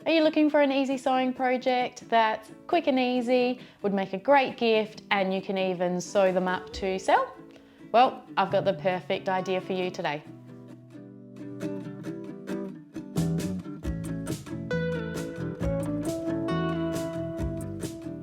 Are you looking for an easy sewing project that's quick and easy, would make a great gift, and you can even sew them up to sell? Well, I've got the perfect idea for you today.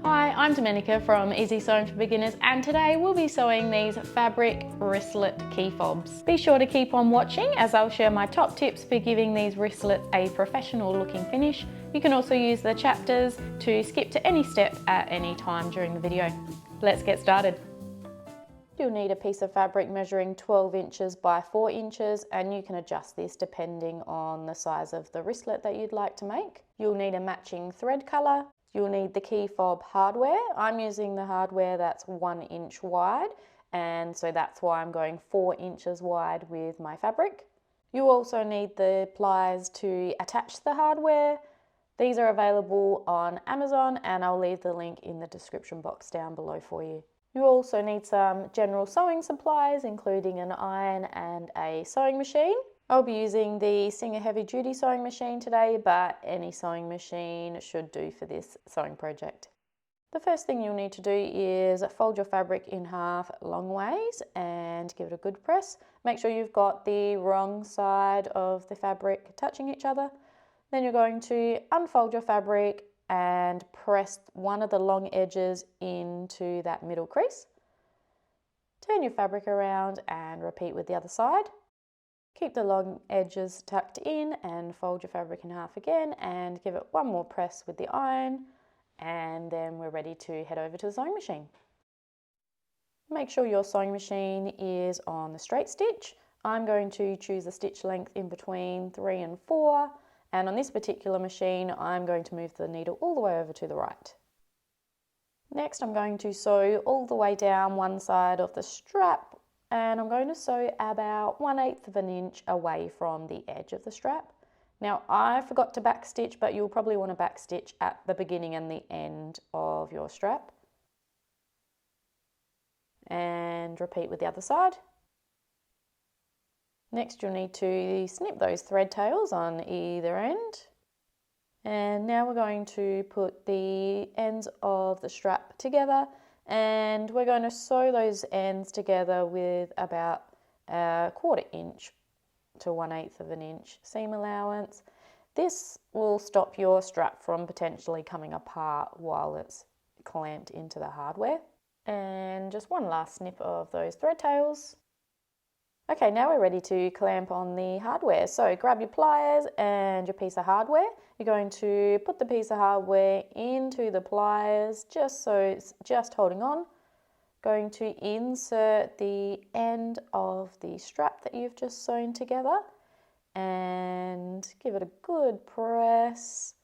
Hi, I'm Domenica from Easy Sewing for Beginners, and today we'll be sewing these fabric wristlet key fobs. Be sure to keep on watching as I'll share my top tips for giving these wristlets a professional looking finish. You can also use the chapters to skip to any step at any time during the video. Let's get started. You'll need a piece of fabric measuring 12 inches by 4 inches, and you can adjust this depending on the size of the wristlet that you'd like to make. You'll need a matching thread colour. You'll need the key fob hardware. I'm using the hardware that's 1 inch wide, and so that's why I'm going 4 inches wide with my fabric. You also need the pliers to attach the hardware. These are available on Amazon, and I'll leave the link in the description box down below for you. You also need some general sewing supplies, including an iron and a sewing machine. I'll be using the Singer Heavy Duty sewing machine today, but any sewing machine should do for this sewing project. The first thing you'll need to do is fold your fabric in half long ways and give it a good press. Make sure you've got the wrong side of the fabric touching each other. Then you're going to unfold your fabric and press one of the long edges into that middle crease. Turn your fabric around and repeat with the other side. Keep the long edges tucked in and fold your fabric in half again and give it one more press with the iron, and then we're ready to head over to the sewing machine. Make sure your sewing machine is on the straight stitch. I'm going to choose a stitch length in between 3 and 4, and on this particular machine I'm going to move the needle all the way over to the right. Next I'm going to sew all the way down one side of the strap, and I'm going to sew about 1/8 of an inch away from the edge of the strap. Now I forgot to back stitch, but you'll probably want to back stitch at the beginning and the end of your strap. And repeat with the other side. Next you'll need to snip those thread tails on either end. And now we're going to put the ends of the strap together, and we're going to sew those ends together with about 1/4 inch to 1/8 of an inch seam allowance. This will stop your strap from potentially coming apart while it's clamped into the hardware. And just one last snip of those thread tails. Okay, now we're ready to clamp on the hardware. So grab your pliers and your piece of hardware. You're going to put the piece of hardware into the pliers just so it's just holding on. Going to insert the end of the strap that you've just sewn together and give it a good press,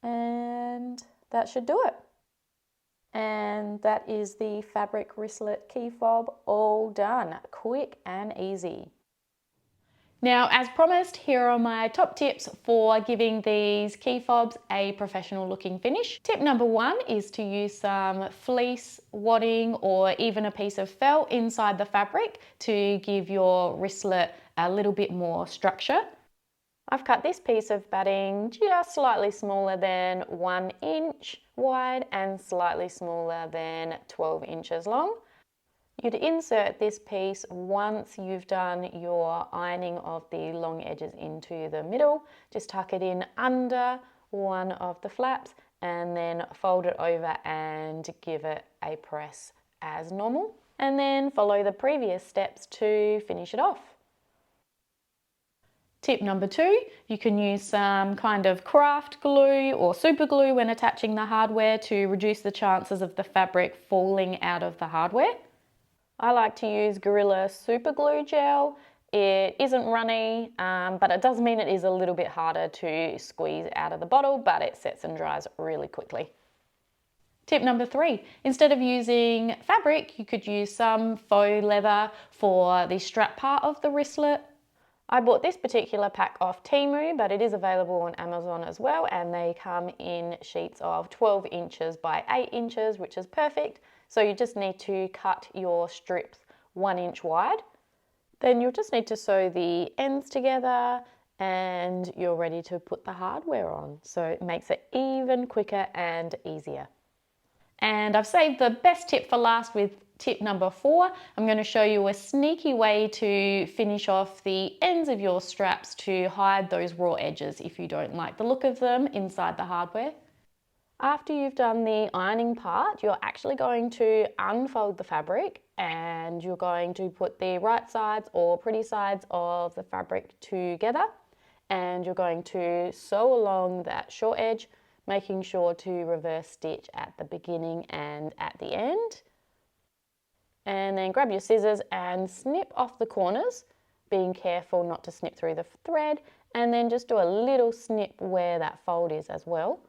and that should do it. And that is the fabric wristlet key fob all done, quick and easy. Now, as promised, here are my top tips for giving these key fobs a professional looking finish. Tip number 1 is to use some fleece, wadding, or even a piece of felt inside the fabric to give your wristlet a little bit more structure. I've cut this piece of batting just slightly smaller than 1 inch wide and slightly smaller than 12 inches long. You'd insert this piece once you've done your ironing of the long edges into the middle. Just tuck it in under one of the flaps and then fold it over and give it a press as normal. And then follow the previous steps to finish it off. Tip number 2, you can use some kind of craft glue or super glue when attaching the hardware to reduce the chances of the fabric falling out of the hardware. I like to use Gorilla Super Glue Gel. It isn't runny, but it does mean it is a little bit harder to squeeze out of the bottle, but it sets and dries really quickly. Tip number 3, instead of using fabric, you could use some faux leather for the strap part of the wristlet. I bought this particular pack off Temu, but it is available on Amazon as well, and they come in sheets of 12 inches by 8 inches, which is perfect. So you just need to cut your strips 1 inch wide. Then you'll just need to sew the ends together and you're ready to put the hardware on. So it makes it even quicker and easier. And I've saved the best tip for last with tip number 4. I'm going to show you a sneaky way to finish off the ends of your straps to hide those raw edges if you don't like the look of them inside the hardware. After you've done the ironing part, you're actually going to unfold the fabric and you're going to put the right sides or pretty sides of the fabric together, and you're going to sew along that short edge, making sure to reverse stitch at the beginning and at the end. And then grab your scissors and snip off the corners, being careful not to snip through the thread, and then just do a little snip where that fold is as well.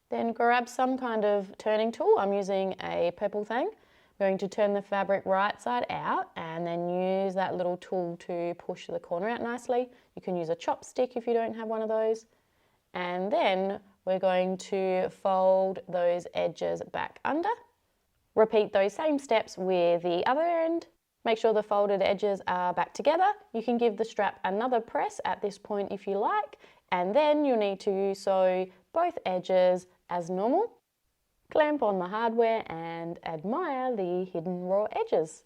Then grab some kind of turning tool. I'm using a purple thing. I'm going to turn the fabric right side out and then use that little tool to push the corner out nicely. You can use a chopstick if you don't have one of those. And then we're going to fold those edges back under. Repeat those same steps with the other end. Make sure the folded edges are back together. You can give the strap another press at this point if you like, and then you'll need to sew both edges as normal. Clamp on the hardware and admire the hidden raw edges.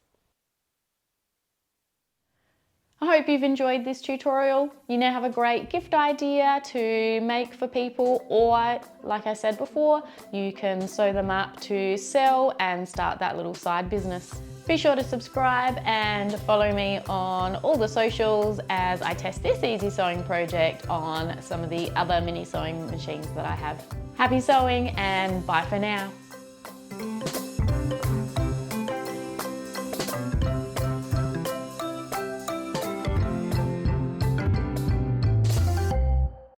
I hope you've enjoyed this tutorial. You now have a great gift idea to make for people, or like I said before, you can sew them up to sell and start that little side business. Be sure to subscribe and follow me on all the socials as I test this easy sewing project on some of the other mini sewing machines that I have. Happy sewing and bye for now.